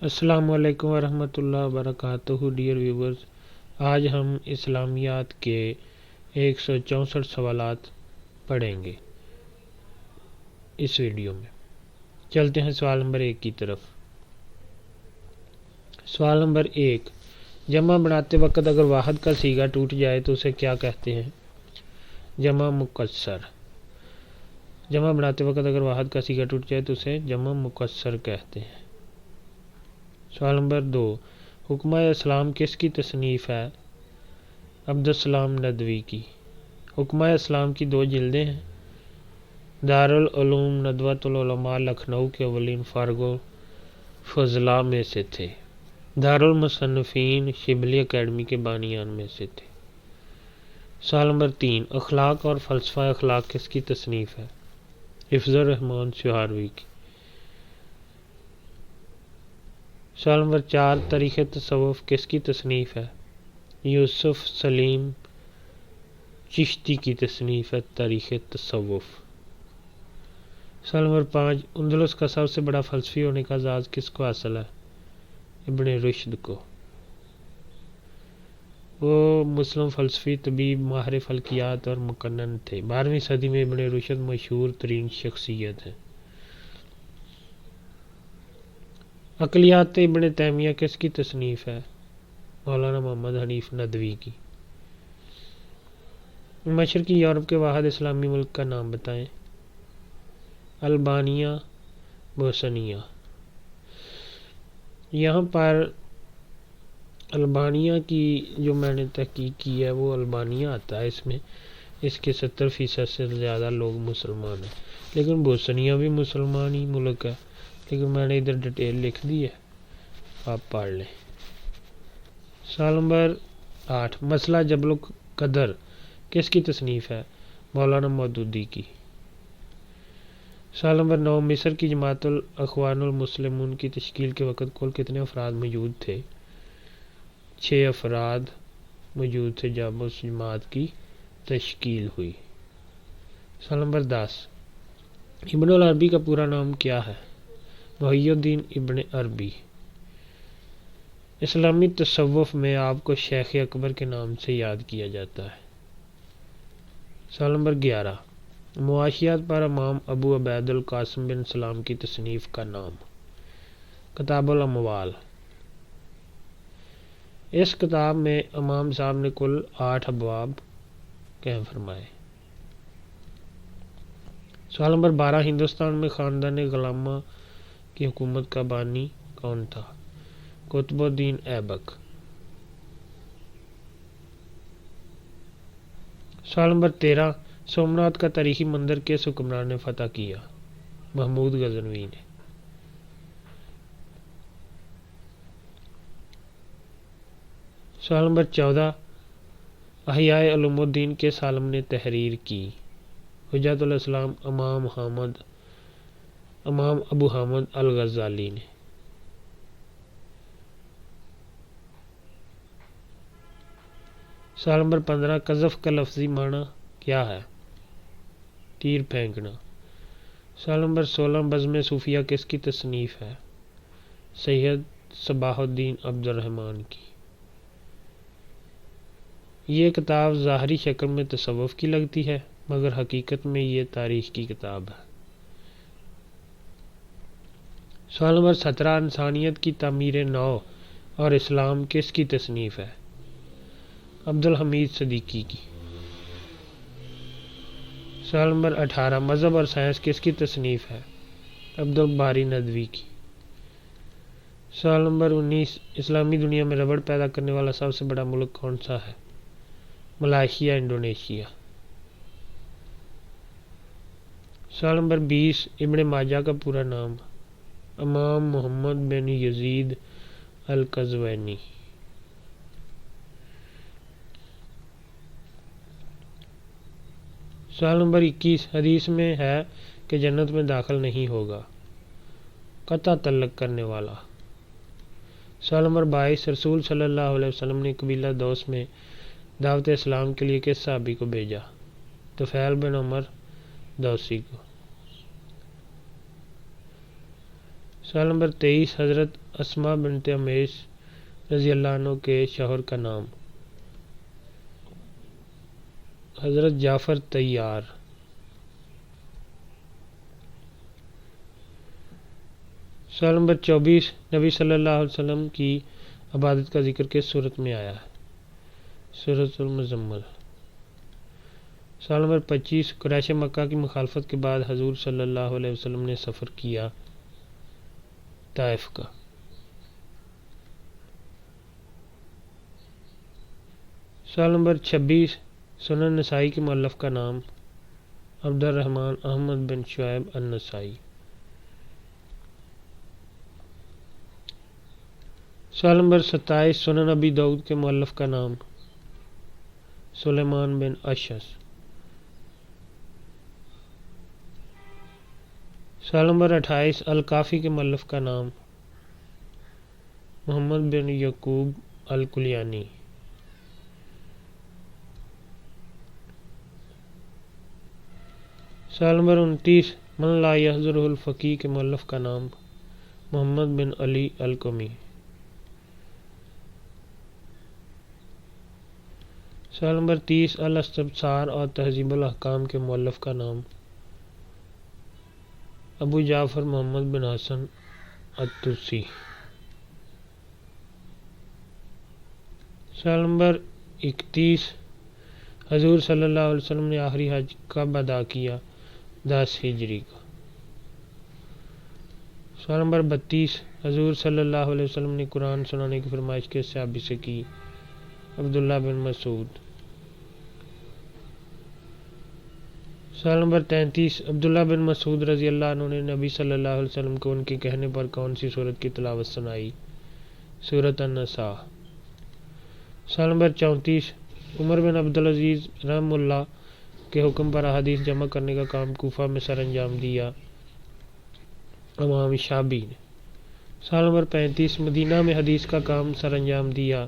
السلام علیکم ورحمۃ اللہ وبرکاتہ ڈیئر ویورز، آج ہم اسلامیات کے 164 سوالات پڑھیں گے اس ویڈیو میں۔ چلتے ہیں سوال نمبر 1 کی طرف۔ سوال نمبر 1، جمع بناتے وقت اگر واحد کا صیغہ ٹوٹ جائے تو اسے کیا کہتے ہیں؟ جمع مکسر۔ جمع بناتے وقت اگر واحد کا صیغہ ٹوٹ جائے تو اسے جمع مکسر کہتے ہیں۔ سوال نمبر 2، حکمہ اسلام کس کی تصنیف ہے؟ عبدالسلام ندوی کی۔ حکمہ اسلام کی 2 جلدیں ہیں۔ دارالعلوم ندوۃ العلماء لکھنؤ کے اولین فارغ الفضلاء میں سے تھے۔ دارالمصنفین شبلی اکیڈمی کے بانیان میں سے تھے۔ سوال نمبر 3، اخلاق اور فلسفہ اخلاق کس کی تصنیف ہے؟ حفظ الرحمن سہاروی کی۔ سوال نمبر 4، تاریخ تصوف کس کی تصنیف ہے؟ یوسف سلیم چشتی کی تصنیف ہے تاریخ تصوف۔ سوال نمبر 5، اندلس کا سب سے بڑا فلسفی ہونے کا اعزاز کس کو حاصل ہے؟ ابن رشد کو۔ وہ مسلم فلسفی، طبیب، ماہر فلکیات اور مقنن تھے۔ 12ویں صدی میں ابن رشد مشہور ترین شخصیت ہے۔ عقلیات ابن تیمیہ کس کی تصنیف ہے؟ مولانا محمد حنیف ندوی کی۔ مشرقی یورپ کے واحد اسلامی ملک کا نام بتائیں۔ البانیہ، بوسنیا۔ یہاں پر البانیہ کی جو میں نے تحقیق کی ہے وہ البانیہ آتا ہے، اس کے 70% سے زیادہ لوگ مسلمان ہیں، لیکن بوسنیا بھی مسلمان ہی ملک ہے، لیکن میں نے ادھر ڈیٹیل لکھ دی ہے، آپ پڑھ لیں۔ سوال نمبر 8، مسئلہ جبل القدر کس کی تصنیف ہے؟ مولانا مودودی کی۔ سوال نمبر 9، مصر کی جماعت الاخوان المسلمون کی تشکیل کے وقت کل کتنے افراد موجود تھے؟ 6 افراد موجود تھے جب اس جماعت کی تشکیل ہوئی۔ سوال نمبر 10، ابن العربی کا پورا نام کیا ہے؟ محی الدین ابن عربی۔ اسلامی تصوف میں آپ کو شیخ اکبر کے نام سے یاد کیا جاتا ہے۔ سوال نمبر 11، معاشیات پر امام ابو عبید القاسم بن سلام کی تصنیف کا نام؟ کتاب الاموال۔ اس کتاب میں امام صاحب نے کل 8 ابواب قائم فرمائے۔ سوال نمبر 12، ہندوستان میں خاندان غلامہ کی حکومت کا بانی کون تھا؟ قطب الدین ایبک۔ سوال نمبر 13، سومناتھ کا تاریخی مندر کس حکمران نے فتح کیا؟ محمود غزنوی نے۔ سوال نمبر 14، احیاء علوم الدین کس عالم نے تحریر کی؟ حجت الاسلام امام ابو حامد الغزالی نے۔ سوال نمبر 15، قذف کا لفظی معنی کیا ہے؟ تیر پھینکنا۔ سوال نمبر 16، بزم صوفیہ کس کی تصنیف ہے؟ سید صباح الدین عبد الرحمن کی۔ یہ کتاب ظاہری شکل میں تصوف کی لگتی ہے مگر حقیقت میں یہ تاریخ کی کتاب ہے۔ سوال نمبر 17، انسانیت کی تعمیر نو اور اسلام کس کی تصنیف ہے؟ عبدالحمید صدیقی کی۔ سوال نمبر 18، مذہب اور سائنس کس کی تصنیف ہے؟ عبدالباری ندوی کی۔ سوال نمبر 19، اسلامی دنیا میں ربڑ پیدا کرنے والا سب سے بڑا ملک کون سا ہے؟ Malaysia, Indonesia. سوال نمبر 20، ابن ماجہ کا پورا نام؟ امام محمد بن یزید القزوینی۔ سوال نمبر 21، حدیث میں ہے کہ جنت میں داخل نہیں ہوگا قطع تعلق کرنے والا۔ سوال نمبر 22، رسول صلی اللہ علیہ وسلم نے قبیلہ دوس میں دعوت اسلام کے لیے کس صحابی کو بھیجا؟ طفیل بن عمر دوسی کو۔ سوال نمبر 23، حضرت اسماء بنت امیس رضی اللہ عنہ کے شوہر کا نام؟ حضرت جعفر طیار۔ سوال نمبر 24، نبی صلی اللہ علیہ وسلم کی عبادت کا ذکر کس صورت میں آیا ہے؟ سورۃ المزمل۔ سوال نمبر 25، قریش مکہ کی مخالفت کے بعد حضور صلی اللہ علیہ وسلم نے سفر کیا طائف کا۔ سوال نمبر 26، سنن نسائی کے مؤلف کا نام؟ عبد الرحمن احمد بن شعیب النسائی۔ سوال نمبر 27، سنن ابی داؤد کے مؤلف کا نام؟ سلیمان بن اشعث۔ سوال نمبر 28، الکافی کے مؤلف کا نام؟ محمد بن یعقوب الکلیانی۔ سوال نمبر 29، من لا یحضرہ الفقیہ کے مؤلف کا نام؟ محمد بن علی القمی۔ سوال نمبر 30، الاستبصار اور تہذیب الاحکام کے مؤلف کا نام؟ ابو جعفر محمد بن حسن الطوسی۔ سوال نمبر 31، حضور صلی اللہ علیہ وسلم نے آخری حج کب ادا کیا؟ 10 ہجری کا۔ سوال نمبر 32، حضور صلی اللہ علیہ وسلم نے قرآن سنانے کی فرمائش کس صحابی سے کی؟ عبداللہ بن مسعود۔ سوال نمبر 33، عبداللہ بن مسعود رضی اللہ عنہ نے نبی صلی اللہ علیہ وسلم کو ان کے کہنے پر کون سی سورت کی تلاوت سنائی؟ سورۃ النساء۔ سوال نمبر 34، عمر بن عبدالعزیز رحمہ اللہ کے حکم پر احادیث جمع کرنے کا کام کوفہ میں سر انجام دیا امام شعبی نے۔ سوال نمبر 35، مدینہ میں حدیث کا کام سر انجام دیا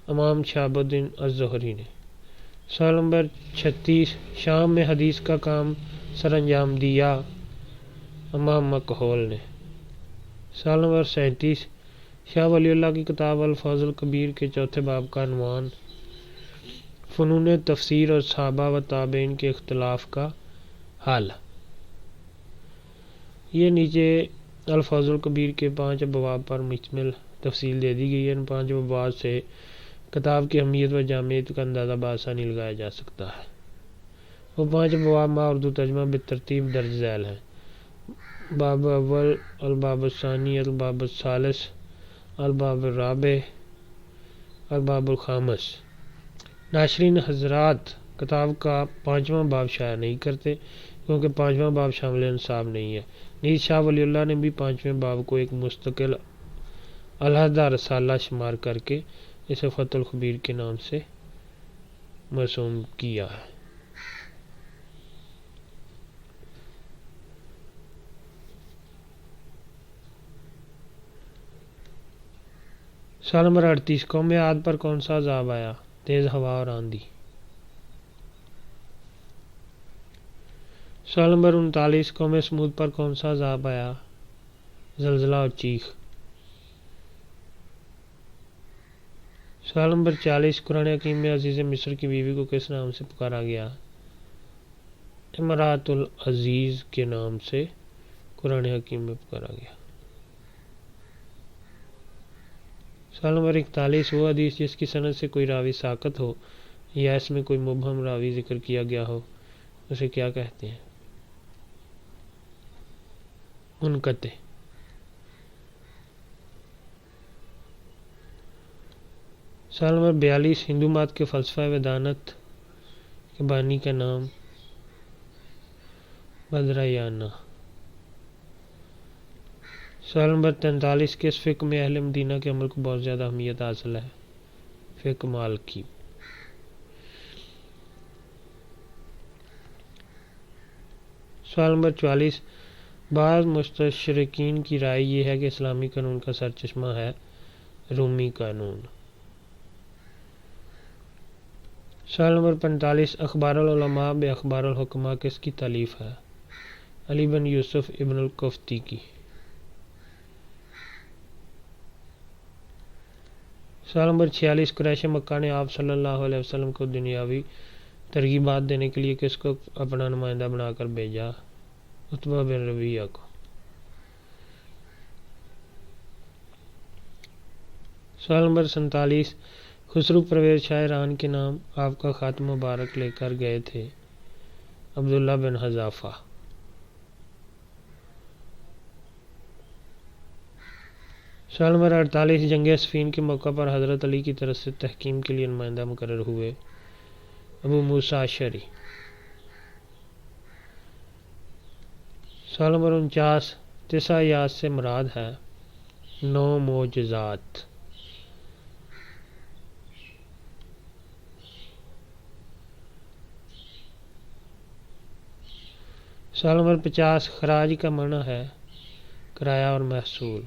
امام شہاب الدین الزہری نے۔ سوال نمبر 36، شام میں حدیث کا کام سر انجام دیا امام مکحول نے۔ سوال نمبر 37، شاہ ولی اللہ کی کتاب الفوز الکبیر کے چوتھے باب کا عنوان فنون تفسیر اور صحابہ و تابعین کے اختلاف کا حل۔ یہ نیچے الفوز الکبیر کے 5 ابواب پر مشتمل تفصیل دے دی گئی ہے۔ ان 5 ابواب سے کتاب کی اہمیت و جامعیت کا اندازہ بآسانی لگایا جا سکتا ہے۔ وہ 5 ابواب ما اردو ترجمہ بالترتیب درج ذیل ہیں: باب اول، الباب الثانی، الباب الثالث، الباب الرابع، الباب الخامس۔ ناشرین حضرات کتاب کا 5واں باب شائع نہیں کرتے کیونکہ 5واں باب شامل انصاب نہیں ہے۔ نیز شاہ ولی اللہ نے بھی 5ویں باب کو ایک مستقل علیحدہ رسالہ شمار کر کے اسے فتح الخبیر کے نام سے مرسوم کیا ہے۔ سوال نمبر 38، قوم عاد پر کون سا عذاب آیا؟ تیز ہوا اور آندھی۔ سوال نمبر 39، قوم سمود پر کون سا عذاب آیا؟ زلزلہ اور چیخ۔ سوال نمبر 40، قرآن حکیم میں عزیز مصر کی بیوی کو کس نام سے پکارا گیا؟ امرأۃ العزیز کے نام سے قرآن حکیم میں پکارا گیا۔ سوال نمبر 41، وہ حدیث جس کی سند سے کوئی راوی ساقط ہو یا اس میں کوئی مبہم راوی ذکر کیا گیا ہو اسے کیا کہتے ہیں؟ منقطع۔ سوال نمبر 42، ہندو مت کے فلسفہ ویدانت کے بانی کا نام؟ بدرایانہ۔ سوال نمبر 43، کس فقہ میں اہل مدینہ کے عمل کو بہت زیادہ اہمیت حاصل ہے؟ فقہ مالکی۔ سوال نمبر 44، بعض مستشرقین کی رائے یہ ہے کہ اسلامی قانون کا سر چشمہ ہے رومی قانون۔ سوال نمبر 45، اخبار العلماء بے اخبار الحکماء کس کی تالیف ہے؟ علی بن یوسف ابن القفطی کی۔ سال نمبر 46 قریش مکہ نے آپ صلی اللہ علیہ وسلم کو دنیاوی ترغیبات دینے کے لیے کس کو اپنا نمائندہ بنا کر بھیجا؟ عتبہ بن ربیعہ کو۔ سوال نمبر 47 خسرو پرویز شاہ ایران کے نام آپ کا خط مبارک لے کر گئے تھے؟ عبداللہ بن حذافہ۔ سوال نمبر 48 جنگ صفین کے موقع پر حضرت علی کی طرف سے تحکیم کے لیے نمائندہ مقرر ہوئے؟ ابو موسیٰ اشعری۔ سوال نمبر 49 تسع آیات سے مراد ہے 9 معجزات۔ سوال نمبر 50 خراج کا معنی ہے کرایہ اور محصول۔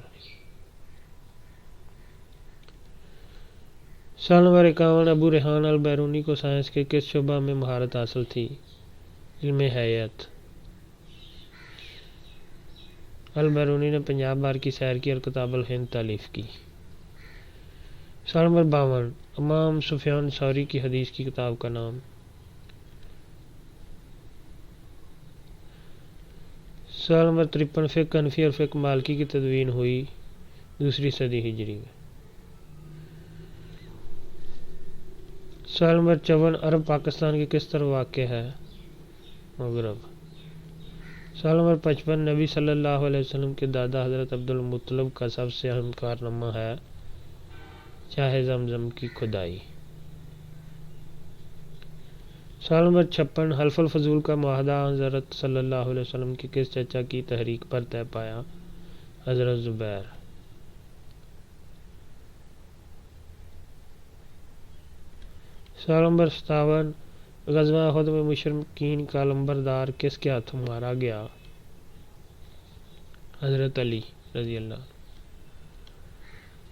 سوال نمبر 51 ابو ریحان البیرونی کو سائنس کے کس شعبہ میں مہارت حاصل تھی؟ علم حیات۔ البیرونی نے پنجاب بار کی سیر کی اور کتاب الہند تالیف کی۔ سوال نمبر 52 امام سفیان ثوری کی حدیث کی کتاب کا نام؟ سوال نمبر 53 فقہ حنفی اور فقہ مالکی کی تدوین ہوئی 2 صدی ہجری میں۔ سوال نمبر 54 عرب پاکستان کے کس طرف واقع ہے؟ مغرب۔ سوال نمبر 55 نبی صلی اللہ علیہ وسلم کے دادا حضرت عبد المطلب کا سب سے اہم کارنامہ ہے چاہے زمزم کی کھدائی۔ سوال نمبر 56 حلف الفضول کا معاہدہ حضرت صلی اللہ علیہ وسلم کے کس چچا کی تحریک پر طے پایا؟ حضرت زبیر۔ سوال نمبر 57 غزوہ احد میں مشرکین کا لمبردار کس کے ہاتھوں مارا گیا؟ حضرت علی رضی اللہ عنہ۔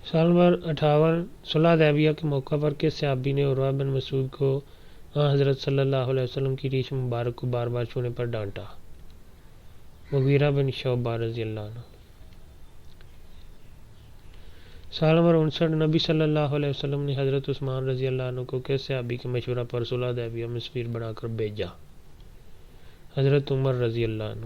سوال نمبر 58 صلح حدیبیہ کے موقع پر کس صحابی نے عروہ بن مسعود کو حضرت صلی اللہ علیہ وسلم کی ریش مبارک کو بار بار چھونے پر ڈانٹا؟ مغیرہ بن شعبہ رضی اللہ عنہ۔ سوال نمبر 59 نبی صلی اللہ علیہ وسلم نے حضرت عثمان رضی اللہ عنہ کو کس صحابی کے مشورہ پر صلح حدیبیہ میں سفیر بنا کر بھیجا؟ حضرت عمر رضی اللہ عنہ۔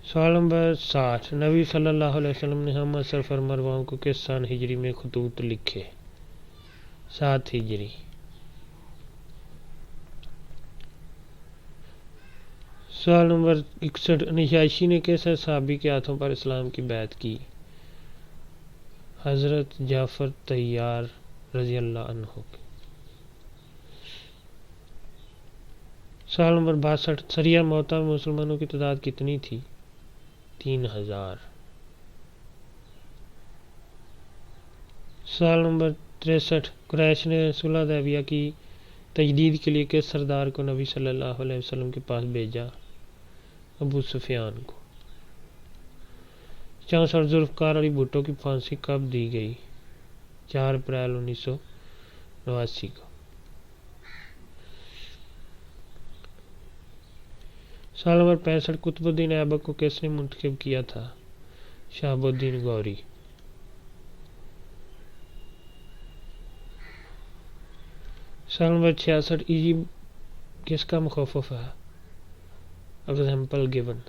سوال نمبر 60 نبی صلی اللہ علیہ وسلم نے ہم سفر مروان کو کس سن ہجری میں خطوط لکھے؟ 7 ہجری۔ سوال نمبر 61 نجاشی نے کس صحابی کے ہاتھوں پر اسلام کی بیعت کی؟ حضرت جعفر طیار رضی اللہ عنہ۔ سوال نمبر 62 سریہ موتا میں مسلمانوں کی تعداد کتنی تھی؟ 3000۔ سوال نمبر 63 قریش نے صلح حدیبیہ کی تجدید کے لیے کس سردار کو نبی صلی اللہ علیہ وسلم کے پاس بھیجا؟ ابو سفیان کو۔ 64 ذوالفقار علی بھٹو کی پھانسی کب دی گئی؟ 4 اپریل 1989 کو۔ سوال نمبر 65 قطب الدین ایبک کو کس نے منتخب کیا تھا؟ شہاب الدین غوری۔ سوال نمبر 66 ایجپٹ کس کا مخفف ہے؟ Example given.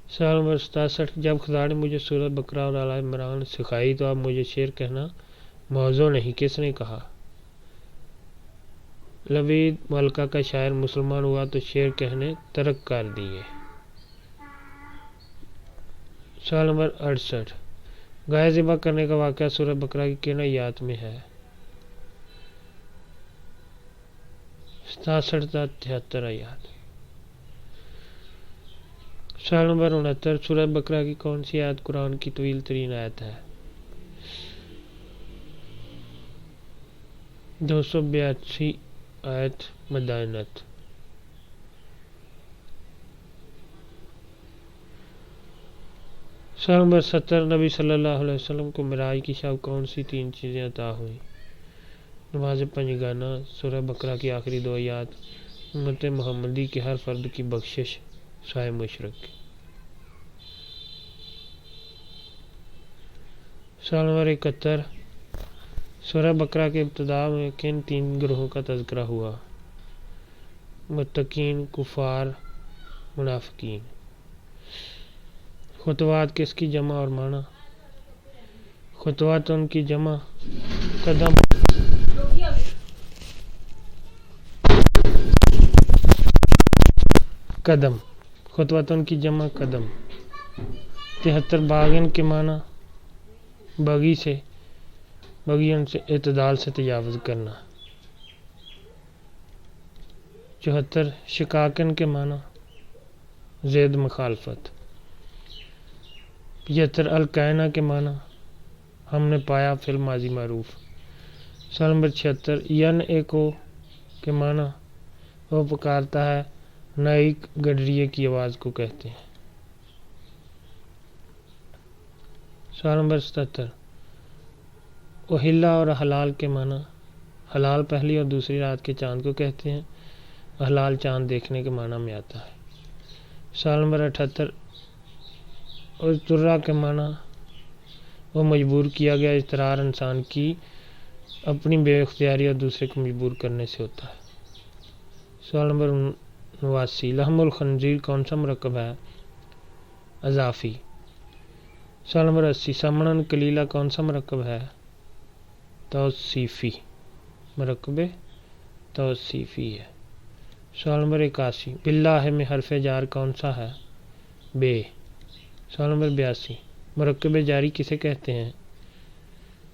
سوال نمبر 67 جب خدا نے مجھے سورۃ بقرہ اور آل عمران سکھائی تو اب مجھے شعر کہنا موزوں نہیں کس نے کہا؟ لبید ملکہ کا شاعر مسلمان ہوا تو شعر کہنے ترک کر دیے۔ سوال نمبر 68 گائے ذبح کرنے کا واقعہ سورۃ بقرہ کی کن آیات میں ہے؟ 67 تا 73 آیات۔ سوال نمبر 69 سورۃ بقرہ کی کون سی آیت قرآن کی طویل ترین آیت ہے؟ 282 آیت مدائنت۔ سوال نمبر 70 نبی صلی اللہ علیہ وسلم کو معراج کی شب کون سی 3 چیزیں عطا ہوئیں؟ نماز پنجگانہ، سورہ بقرہ کی آخری 2 آیات، امت محمدی کے ہر فرد کی بخشش، سوائے مشرک۔ سوال نمبر 71، سورہ بقرہ کے ابتدا میں کن 3 گروہوں کا تذکرہ ہوا؟ متقین، کفار، منافقین۔ خطوات کس کی جمع اور معنی؟ خطوات ان کی جمع قدم، خطوات ان کی جمع قدم۔ 73 باغین کے معنی بغیوں سے اعتدال سے تجاوز کرنا۔ 74 شقاقن کے معنی زید مخالفت۔ 75 القائنہ کے معنی ہم نے پایا فی الماضی معروف۔ سوال نمبر 76 ین ایکو کے معنی وہ پکارتا ہے نئی گڈریے کی آواز کو کہتے ہیں۔ سوال نمبر 77 اہلا اور حلال کے معنی حلال پہلی اور دوسری رات کے چاند کو کہتے ہیں، حلال چاند دیکھنے کے معنی میں آتا ہے۔ سوال نمبر 78 اضطرا کے معنی وہ مجبور کیا گیا اضطرار انسان کی اپنی بے اختیاری اور دوسرے کو مجبور کرنے سے ہوتا ہے۔ سوال نمبر 89 لحم الخنزیر کون سا مرکب ہے؟ اضافی۔ سوال نمبر 80 سمنن کلیلہ کون سا مرکب ہے؟ توصیفی، مرکب توصیفی ہے۔ سوال نمبر 81 باللہ میں حرف جار کون سا ہے؟ بے۔ سوال نمبر 82 مرکب جاری کسے کہتے ہیں؟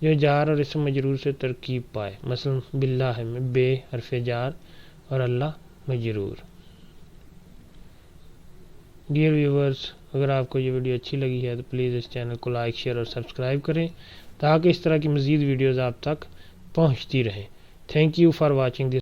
جو جار اور اسم مجرور سے ترکیب پائے، مثلا باللہ میں بے حرف جار اور اللہ مجرور۔ ڈیئر ویورز، اگر آپ کو یہ ویڈیو اچھی لگی ہے تو پلیز اس چینل کو لائک، شیئر اور سبسکرائب کریں تاکہ اس طرح کی مزید ویڈیوز آپ تک پہنچتی رہیں۔ Thank you for watching this